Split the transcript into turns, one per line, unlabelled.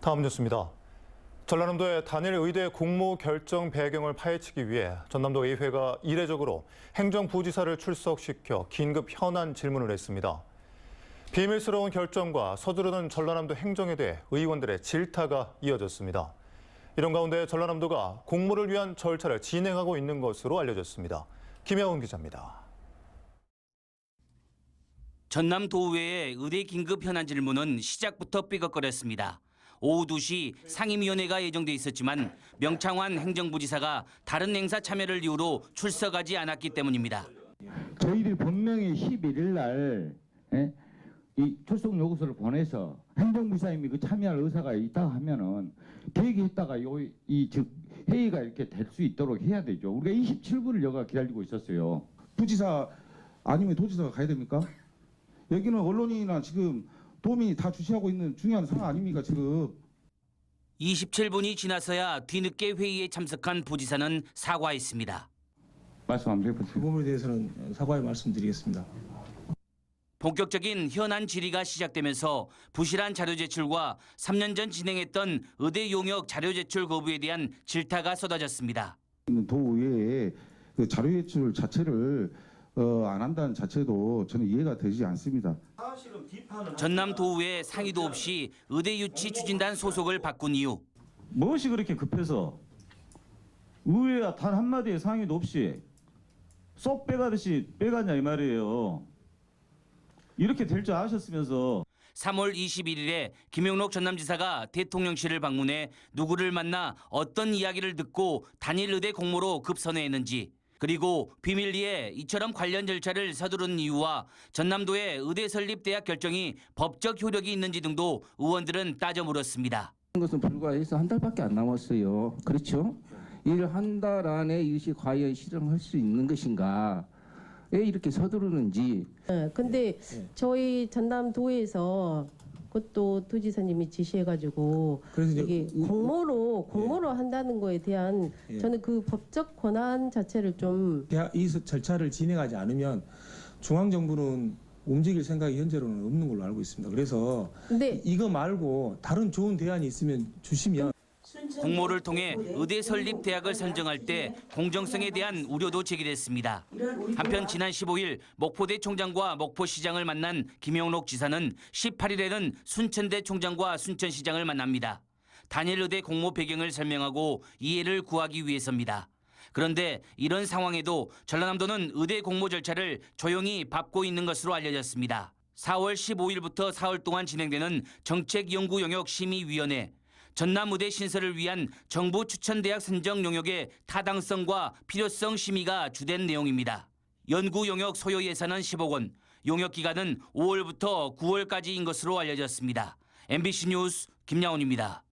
다음 뉴스입니다. 전라남도의 단일 의대 공모 결정 배경을 파헤치기 위해 전남도 의회가 이례적으로 행정부지사를 출석시켜 긴급 현안 질문을 했습니다. 비밀스러운 결정과 서두르는 전라남도 행정에 대해 의원들의 질타가 이어졌습니다. 이런 가운데 전라남도가 공모를 위한 절차를 진행하고 있는 것으로 알려졌습니다. 김혜원 기자입니다.
전남도의회의 의대 긴급 현안 질문은 시작부터 삐걱거렸습니다. 오후 2시 상임위원회가 예정돼 있었지만 명창환 행정부지사가 다른 행사 참여를 이유로 출석하지 않았기 때문입니다.
저희들이 분명히 11일 날 이 출석 요구서를 보내서 행정부지사님이 그 참여할 의사가 있다 하면은 대기했다가 즉 회의가 이렇게 될 수 있도록 해야 되죠. 우리가 27분을 여가 기다리고 있었어요.
부지사 아니면 도지사가 가야 됩니까? 여기는 언론이나 지금 도민이 다 주시하고 있는 중요한 상황 아닙니까 지금?
27분이 지나서야 뒤늦게 회의에 참석한 부지사는 사과했습니다.
말씀 한번 해보세요.
그 부분에 대해서는 사과의 말씀드리겠습니다.
본격적인 현안 질의가 시작되면서 부실한 자료 제출과 3년 전 진행했던 의대 용역 자료 제출 거부에 대한 질타가 쏟아졌습니다.
도의회에 그 자료 제출 자체를 안 한다는 자체도 저는 이해가 되지 않습니다.
전남도의회 상의도 없이 의대 유치 추진단 소속을 바꾼 이유.
무엇이 그렇게 급해서 의회와 단 한마디의 상의도 없이 쏙 빼가듯이 빼갔냐 이 말이에요. 이렇게 될 줄 아셨으면서
3월 21일에 김용록 전남지사가 대통령실을 방문해 누구를 만나 어떤 이야기를 듣고 단일 의대 공모로 급선회했는지, 그리고 비밀리에 이처럼 관련 절차를 서두른 이유와 전남도의 의대 설립 대학 결정이 법적 효력이 있는지 등도 의원들은 따져 물었습니다.
것은 불과해서 한 달밖에 안 남았어요. 그렇죠? 이 한 달 안에 이것이 과연 실행할 수 있는 것인가? 왜 이렇게 서두르는지.
근데 저희 전남도에서 그것도 도지사님이 지시해가지고 이게 공모로 한다는 거에 대한 저는 그 법적 권한 자체를 좀
이 절차를 진행하지 않으면 중앙정부는 움직일 생각이 현재로는 없는 걸로 알고 있습니다. 그래서 이거 말고 다른 좋은 대안이 있으면 주시면.
공모를 통해 의대 설립 대학을 선정할 때 공정성에 대한 우려도 제기됐습니다. 한편 지난 15일 목포대 총장과 목포시장을 만난 김용록 지사는 18일에는 순천대 총장과 순천시장을 만납니다. 단일 의대 공모 배경을 설명하고 이해를 구하기 위해서입니다. 그런데 이런 상황에도 전라남도는 의대 공모 절차를 조용히 밟고 있는 것으로 알려졌습니다. 4월 15일부터 사흘 동안 진행되는 정책연구영역심의위원회, 전남의대 신설을 위한 정부 추천대학 선정 용역의 타당성과 필요성 심의가 주된 내용입니다. 연구 용역 소요 예산은 10억 원, 용역 기간은 5월부터 9월까지인 것으로 알려졌습니다. MBC 뉴스 김양훈입니다.